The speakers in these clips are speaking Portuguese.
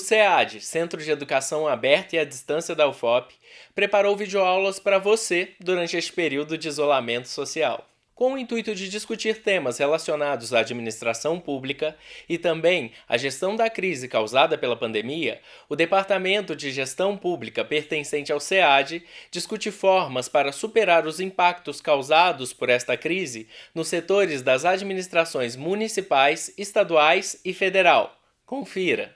CEAD, Centro de Educação Aberta e à Distância da UFOP, preparou videoaulas para você durante este período de isolamento social. Com o intuito de discutir temas relacionados à administração pública e também à gestão da crise causada pela pandemia, o Departamento de Gestão Pública pertencente ao CEAD discute formas para superar os impactos causados por esta crise nos setores das administrações municipais, estaduais e federal. Confira!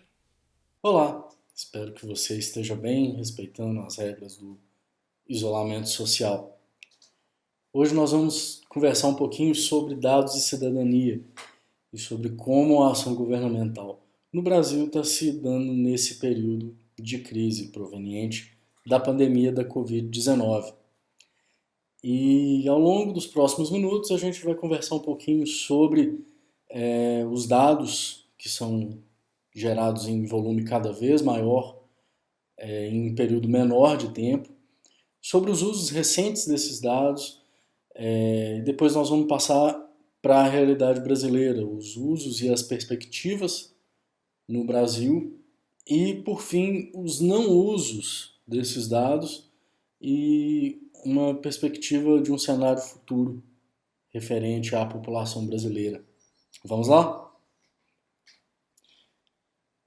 Olá, espero que você esteja bem, respeitando as regras do isolamento social. Hoje nós vamos conversar um pouquinho sobre dados e cidadania e sobre como a ação governamental no Brasil está se dando nesse período de crise proveniente da pandemia da Covid-19. E ao longo dos próximos minutos a gente vai conversar um pouquinho sobre os dados que são gerados em volume cada vez maior, em um período menor de tempo, sobre os usos recentes desses dados. Depois nós vamos passar para a realidade brasileira, os usos e as perspectivas no Brasil e, por fim, os não usos desses dados e uma perspectiva de um cenário futuro referente à população brasileira. Vamos lá?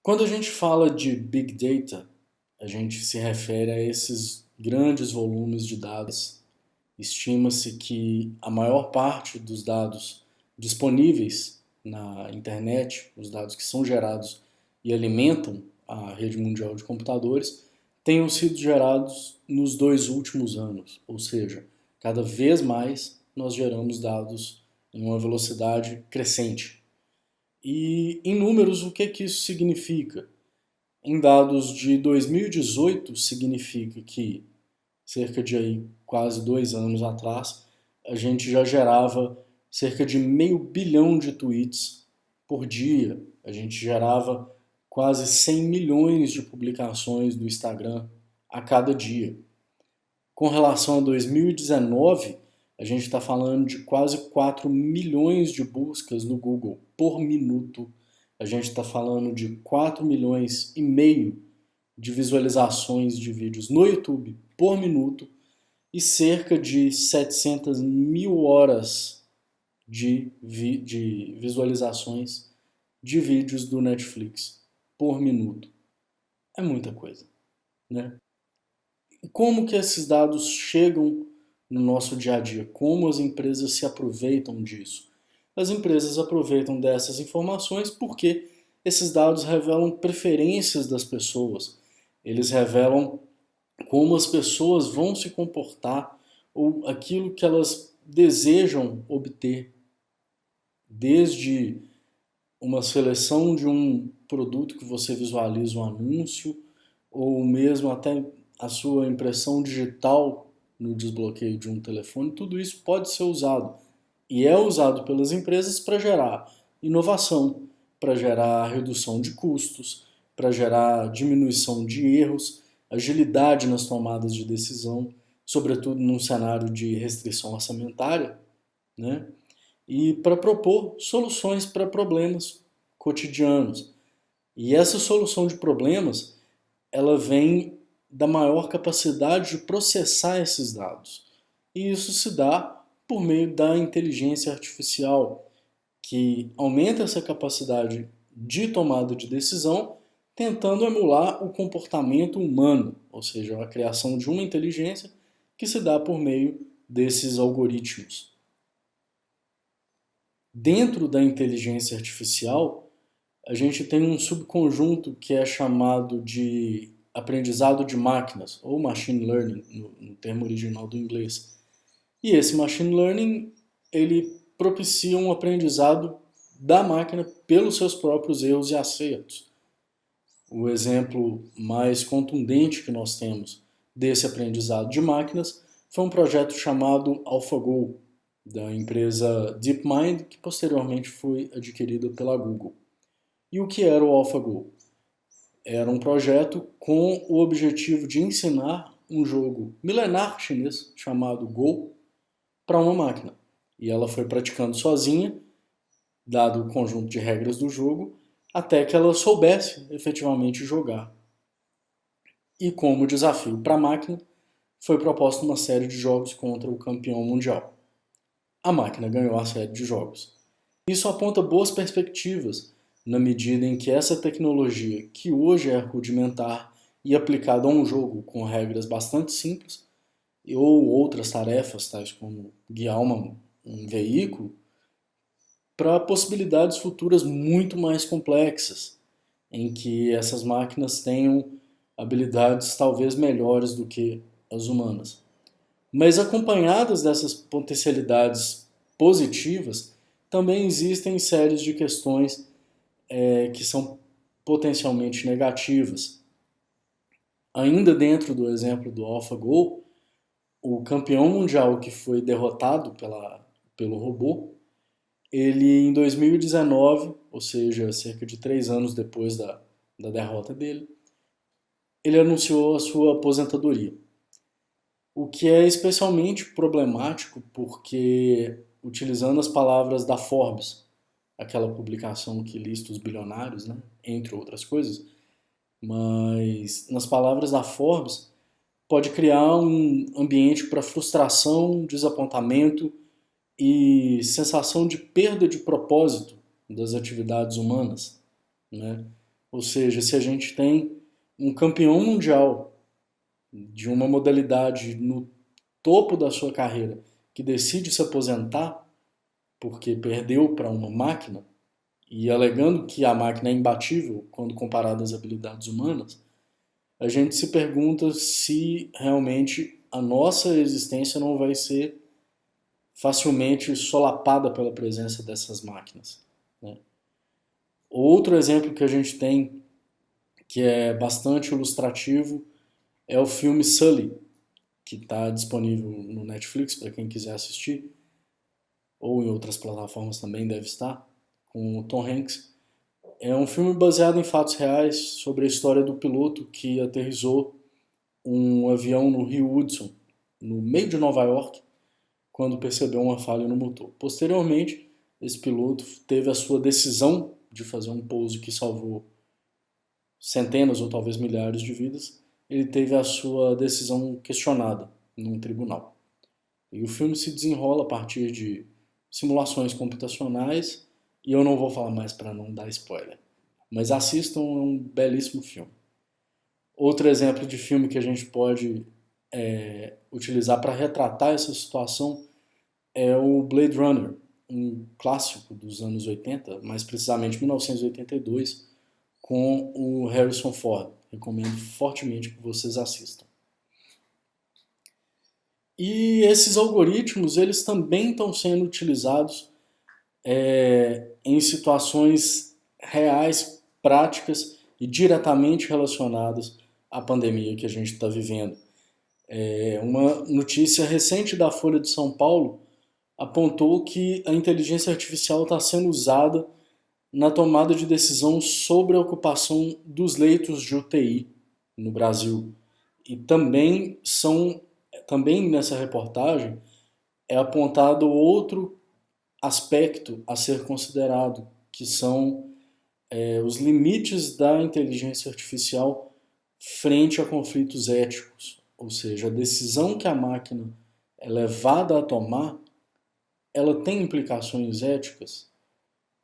Quando a gente fala de Big Data, a gente se refere a esses grandes volumes de dados. Estima-se que a maior parte dos dados disponíveis na internet, os dados que são gerados e alimentam a rede mundial de computadores, tenham sido gerados nos 2 últimos anos, ou seja, cada vez mais nós geramos dados em uma velocidade crescente. E em números, o que isso significa? Em dados de 2018, significa que cerca de quase 2 anos atrás, a gente já gerava cerca de 500 bilhão de tweets por dia. A gente gerava quase 100 milhões de publicações do Instagram a cada dia. Com relação a 2019, a gente está falando de quase 4 milhões de buscas no Google por minuto. A gente está falando de 4,5 milhões de visualizações de vídeos no YouTube por minuto e cerca de 700 mil horas de visualizações de vídeos do Netflix por minuto. É muita coisa, né? E como que esses dados chegam no nosso dia a dia? Como as empresas se aproveitam disso? As empresas aproveitam dessas informações porque esses dados revelam preferências das pessoas. Eles revelam como as pessoas vão se comportar ou aquilo que elas desejam obter, desde uma seleção de um produto que você visualiza um anúncio, ou mesmo até a sua impressão digital no desbloqueio de um telefone, tudo isso pode ser usado e é usado pelas empresas para gerar inovação, para gerar redução de custos, para gerar diminuição de erros, agilidade nas tomadas de decisão, sobretudo num cenário de restrição orçamentária, né? E para propor soluções para problemas cotidianos. E essa solução de problemas, ela vem da maior capacidade de processar esses dados. E isso se dá por meio da inteligência artificial, que aumenta essa capacidade de tomada de decisão, tentando emular o comportamento humano, ou seja, a criação de uma inteligência que se dá por meio desses algoritmos. Dentro da inteligência artificial, a gente tem um subconjunto que é chamado de aprendizado de máquinas, ou machine learning, no termo original do inglês. E esse machine learning, ele propicia um aprendizado da máquina pelos seus próprios erros e acertos. O exemplo mais contundente que nós temos desse aprendizado de máquinas foi um projeto chamado AlphaGo, da empresa DeepMind, que posteriormente foi adquirida pela Google. E o que era o AlphaGo? Era um projeto com o objetivo de ensinar um jogo milenar chinês chamado Go para uma máquina. E ela foi praticando sozinha, dado o conjunto de regras do jogo, até que ela soubesse efetivamente jogar. E como desafio para a máquina, foi proposta uma série de jogos contra o campeão mundial. A máquina ganhou a série de jogos. Isso aponta boas perspectivas, na medida em que essa tecnologia, que hoje é rudimentar e aplicada a um jogo com regras bastante simples, ou outras tarefas, tais como guiar um veículo, para possibilidades futuras muito mais complexas, em que essas máquinas tenham habilidades talvez melhores do que as humanas. Mas acompanhadas dessas potencialidades positivas, também existem séries de questões que são potencialmente negativas. Ainda dentro do exemplo do AlphaGo, o campeão mundial que foi derrotado pelo robô, ele em 2019, ou seja, cerca de 3 anos depois da derrota dele, ele anunciou a sua aposentadoria. O que é especialmente problemático porque, utilizando as palavras da Forbes, aquela publicação que lista os bilionários, né, entre outras coisas, mas nas palavras da Forbes, pode criar um ambiente para frustração, desapontamento e sensação de perda de propósito das atividades humanas, né? Ou seja, se a gente tem um campeão mundial de uma modalidade no topo da sua carreira que decide se aposentar porque perdeu para uma máquina e alegando que a máquina é imbatível quando comparada às habilidades humanas, a gente se pergunta se realmente a nossa existência não vai ser facilmente solapada pela presença dessas máquinas, né? Outro exemplo que a gente tem, que é bastante ilustrativo, é o filme Sully, que está disponível no Netflix para quem quiser assistir, ou em outras plataformas também deve estar, com o Tom Hanks. É um filme baseado em fatos reais sobre a história do piloto que aterrissou um avião no Rio Hudson, no meio de Nova York, quando percebeu uma falha no motor. Posteriormente, esse piloto teve a sua decisão de fazer um pouso que salvou centenas ou talvez milhares de vidas, ele teve a sua decisão questionada num tribunal. E o filme se desenrola a partir de simulações computacionais, e eu não vou falar mais para não dar spoiler. Mas assistam, é um belíssimo filme. Outro exemplo de filme que a gente pode utilizar para retratar essa situação é o Blade Runner, um clássico dos anos 80, mais precisamente 1982, com o Harrison Ford. Recomendo fortemente que vocês assistam. E esses algoritmos, eles também estão sendo utilizados em situações reais, práticas e diretamente relacionadas à pandemia que a gente está vivendo. Uma notícia recente da Folha de São Paulo apontou que a inteligência artificial está sendo usada na tomada de decisão sobre a ocupação dos leitos de UTI no Brasil. E também nessa reportagem é apontado outro aspecto a ser considerado, que são os limites da inteligência artificial frente a conflitos éticos. Ou seja, a decisão que a máquina é levada a tomar, ela tem implicações éticas?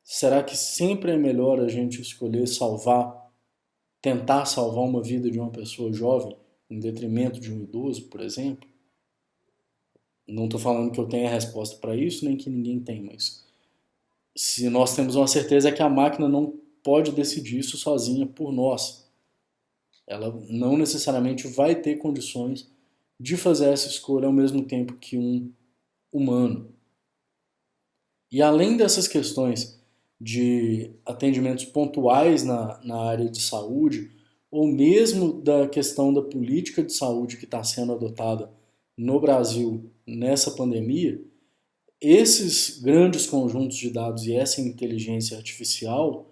Será que sempre é melhor a gente escolher tentar salvar uma vida de uma pessoa jovem em detrimento de um idoso, por exemplo? Não estou falando que eu tenha a resposta para isso, nem que ninguém tem, mas se nós temos uma certeza é que a máquina não pode decidir isso sozinha por nós. Ela não necessariamente vai ter condições de fazer essa escolha ao mesmo tempo que um humano. E além dessas questões de atendimentos pontuais na área de saúde, ou mesmo da questão da política de saúde que está sendo adotada no Brasil nessa pandemia, esses grandes conjuntos de dados e essa inteligência artificial,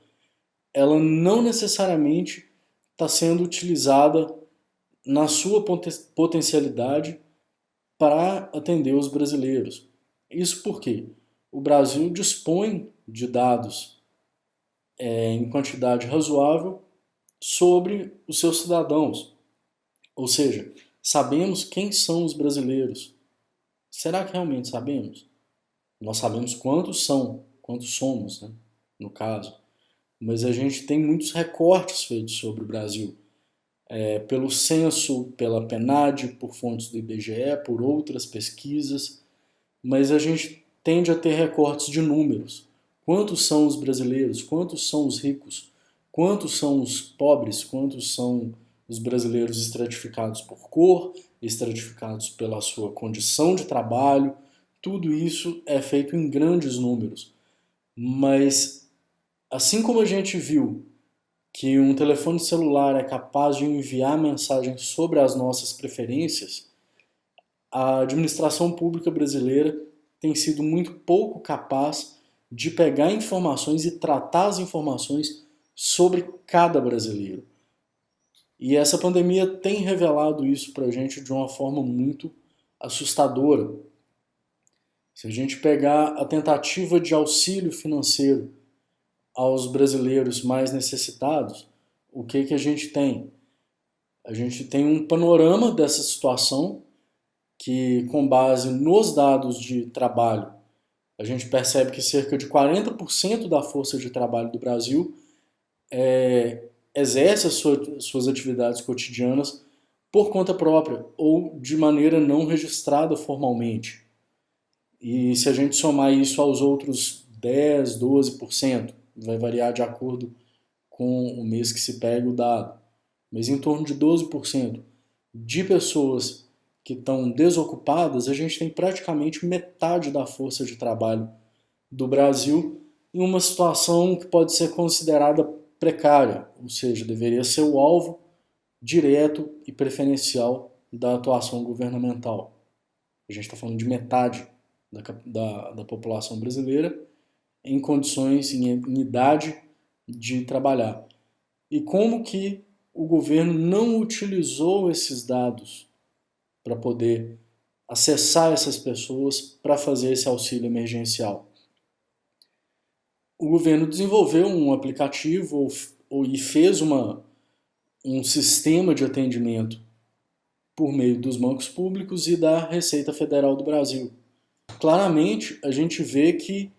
ela não necessariamente está sendo utilizada na sua potencialidade para atender os brasileiros. Isso porque o Brasil dispõe de dados em quantidade razoável sobre os seus cidadãos. Ou seja, sabemos quem são os brasileiros. Será que realmente sabemos? Nós sabemos quantos são, quantos somos, né, no caso. Mas a gente tem muitos recortes feitos sobre o Brasil. Pelo censo, pela PNAD, por fontes do IBGE, por outras pesquisas, mas a gente tende a ter recortes de números. Quantos são os brasileiros? Quantos são os ricos? Quantos são os pobres? Quantos são os brasileiros estratificados por cor, estratificados pela sua condição de trabalho? Tudo isso é feito em grandes números. Mas, assim como a gente viu que um telefone celular é capaz de enviar mensagens sobre as nossas preferências, a administração pública brasileira tem sido muito pouco capaz de pegar informações e tratar as informações sobre cada brasileiro. E essa pandemia tem revelado isso para a gente de uma forma muito assustadora. Se a gente pegar a tentativa de auxílio financeiro aos brasileiros mais necessitados, o que a gente tem? A gente tem um panorama dessa situação que, com base nos dados de trabalho, a gente percebe que cerca de 40% da força de trabalho do Brasil exerce as suas atividades cotidianas por conta própria ou de maneira não registrada formalmente. E se a gente somar isso aos outros 10, 12%, vai variar de acordo com o mês que se pega o dado, mas em torno de 12% de pessoas que estão desocupadas, a gente tem praticamente metade da força de trabalho do Brasil em uma situação que pode ser considerada precária, ou seja, deveria ser o alvo direto e preferencial da atuação governamental. A gente está falando de metade da população brasileira em condições, em idade de trabalhar. E como que o governo não utilizou esses dados para poder acessar essas pessoas para fazer esse auxílio emergencial? O governo desenvolveu um aplicativo e fez um sistema de atendimento por meio dos bancos públicos e da Receita Federal do Brasil. Claramente, a gente vê que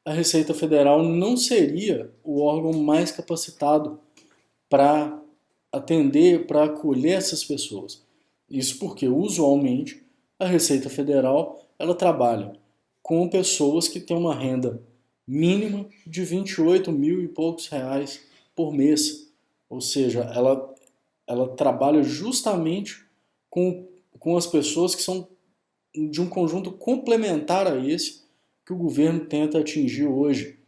a Receita Federal não seria o órgão mais capacitado para atender, para acolher essas pessoas. Isso porque, usualmente, a Receita Federal ela trabalha com pessoas que têm uma renda mínima de 28 mil e poucos reais por mês. Ou seja, ela trabalha justamente com as pessoas que são de um conjunto complementar a esse que o governo tenta atingir hoje.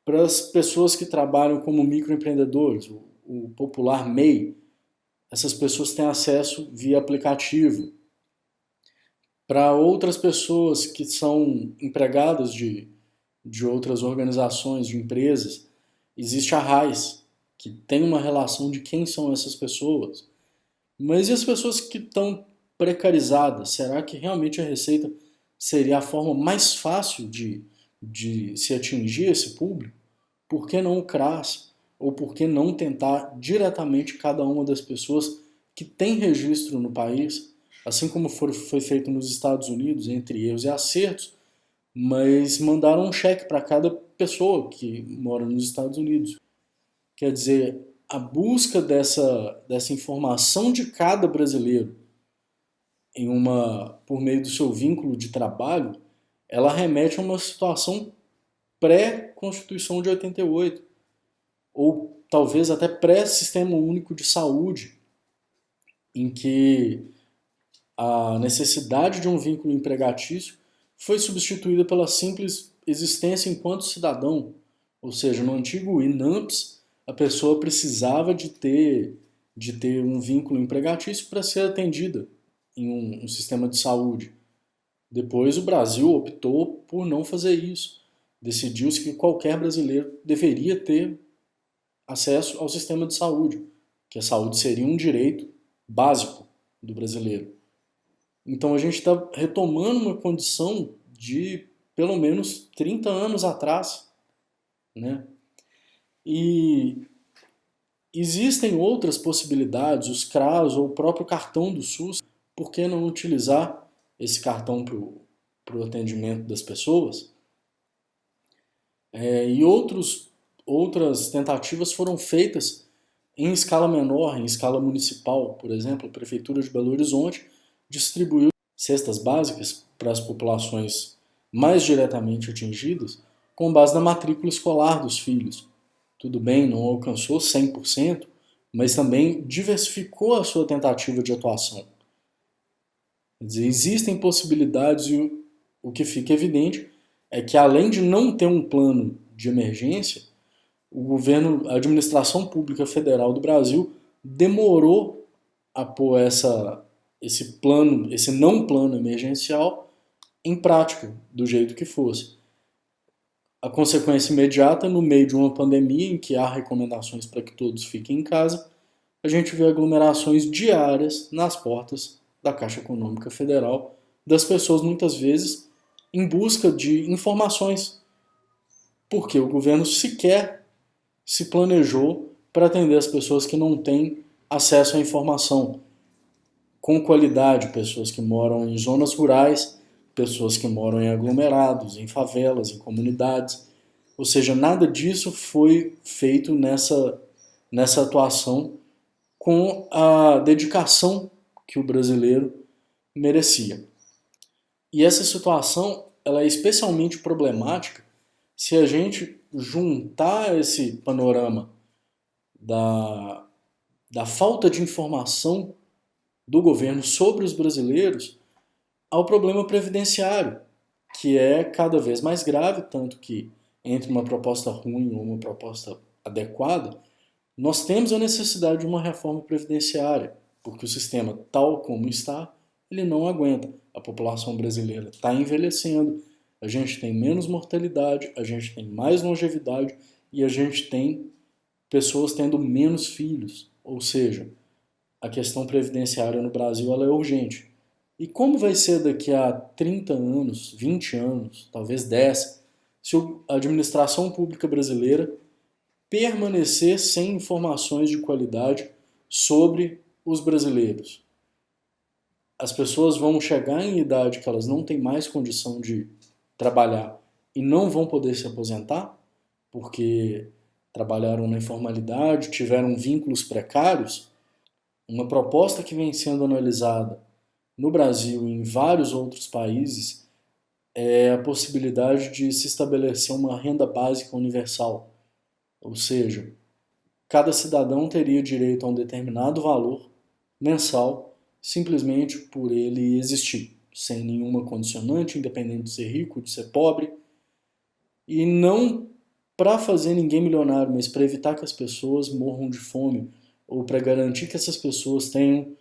Para as pessoas que trabalham como microempreendedores, o popular MEI, essas pessoas têm acesso via aplicativo. Para outras pessoas que são empregadas de outras organizações, de empresas, existe a RAIS, que tem uma relação de quem são essas pessoas. Mas e as pessoas que estão precarizadas? Será que realmente a Receita seria a forma mais fácil de se atingir esse público? Por que não o CRAS? Ou por que não tentar diretamente cada uma das pessoas que tem registro no país, assim como foi feito nos Estados Unidos, entre erros e acertos, mas mandaram um cheque para cada pessoa que mora nos Estados Unidos. Quer dizer, a busca dessa informação de cada brasileiro por meio do seu vínculo de trabalho, ela remete a uma situação pré-Constituição de 88, ou talvez até pré-Sistema Único de Saúde, em que a necessidade de um vínculo empregatício foi substituída pela simples existência enquanto cidadão. Ou seja, no antigo INAMPS, a pessoa precisava de ter um vínculo empregatício para ser atendida em um sistema de saúde. Depois o Brasil optou por não fazer isso. Decidiu-se que qualquer brasileiro deveria ter acesso ao sistema de saúde, que a saúde seria um direito básico do brasileiro. Então a gente está retomando uma condição de pelo menos 30 anos atrás. né? E existem outras possibilidades, os CRAS ou o próprio cartão do SUS. Por que não utilizar esse cartão para o atendimento das pessoas? E outras tentativas foram feitas em escala menor, em escala municipal. Por exemplo, a Prefeitura de Belo Horizonte distribuiu cestas básicas para as populações mais diretamente atingidas com base na matrícula escolar dos filhos. Tudo bem, não alcançou 100%, mas também diversificou a sua tentativa de atuação. Quer dizer, existem possibilidades e o que fica evidente é que, além de não ter um plano de emergência, o governo, a administração pública federal do Brasil demorou a pôr esse plano, esse não plano emergencial em prática, do jeito que fosse. A consequência imediata, no meio de uma pandemia em que há recomendações para que todos fiquem em casa, a gente vê aglomerações diárias nas portas da Caixa Econômica Federal, das pessoas muitas vezes em busca de informações, porque o governo sequer se planejou para atender as pessoas que não têm acesso à informação com qualidade, pessoas que moram em zonas rurais, pessoas que moram em aglomerados, em favelas, em comunidades. Ou seja, nada disso foi feito nessa atuação com a dedicação que o brasileiro merecia. E essa situação ela é especialmente problemática se a gente juntar esse panorama da falta de informação do governo sobre os brasileiros ao problema previdenciário, que é cada vez mais grave, tanto que entre uma proposta ruim ou uma proposta adequada, nós temos a necessidade de uma reforma previdenciária, porque o sistema tal como está, ele não aguenta. A população brasileira está envelhecendo, a gente tem menos mortalidade, a gente tem mais longevidade e a gente tem pessoas tendo menos filhos. Ou seja, a questão previdenciária no Brasil ela é urgente. E como vai ser daqui a 30 anos, 20 anos, talvez 10, se a administração pública brasileira permanecer sem informações de qualidade sobre os brasileiros? As pessoas vão chegar em idade que elas não têm mais condição de trabalhar e não vão poder se aposentar porque trabalharam na informalidade, tiveram vínculos precários. Uma proposta que vem sendo analisada no Brasil e em vários outros países é a possibilidade de se estabelecer uma renda básica universal. Ou seja, cada cidadão teria direito a um determinado valor mensal simplesmente por ele existir, sem nenhuma condicionante, independente de ser rico, de ser pobre, e não para fazer ninguém milionário, mas para evitar que as pessoas morram de fome ou para garantir que essas pessoas tenham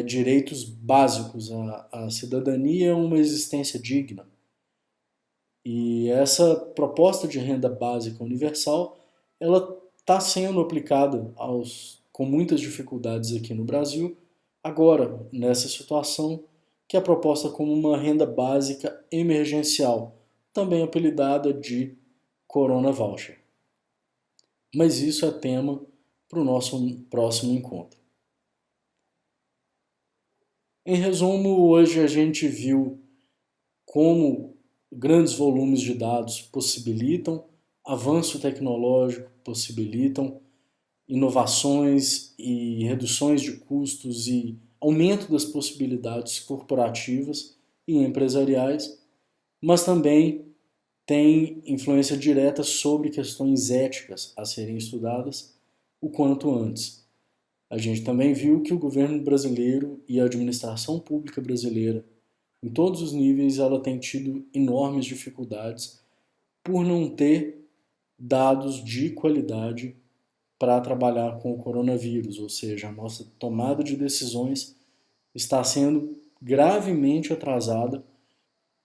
direitos básicos. A cidadania é uma existência digna. E essa proposta de renda básica universal, ela está sendo aplicada com muitas dificuldades aqui no Brasil, agora, nessa situação, que é proposta como uma renda básica emergencial, também apelidada de Corona Voucher. Mas isso é tema para o nosso próximo encontro. Em resumo, hoje a gente viu como grandes volumes de dados possibilitam avanço tecnológico, possibilitam inovações e reduções de custos e aumento das possibilidades corporativas e empresariais, mas também tem influência direta sobre questões éticas a serem estudadas o quanto antes. A gente também viu que o governo brasileiro e a administração pública brasileira, em todos os níveis, ela tem tido enormes dificuldades por não ter dados de qualidade para trabalhar com o coronavírus, ou seja, a nossa tomada de decisões está sendo gravemente atrasada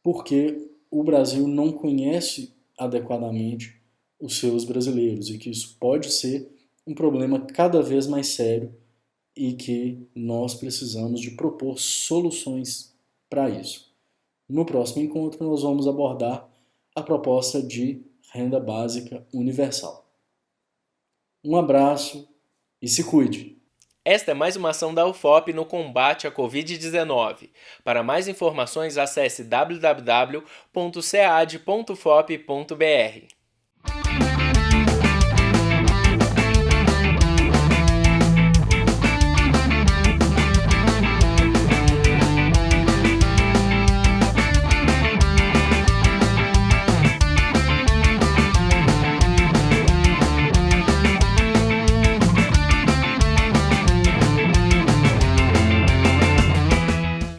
porque o Brasil não conhece adequadamente os seus brasileiros e que isso pode ser um problema cada vez mais sério e que nós precisamos de propor soluções para isso. No próximo encontro nós vamos abordar a proposta de renda básica universal. Um abraço e se cuide! Esta é mais uma ação da UFOP no combate à Covid-19. Para mais informações, acesse www.cead.fop.br.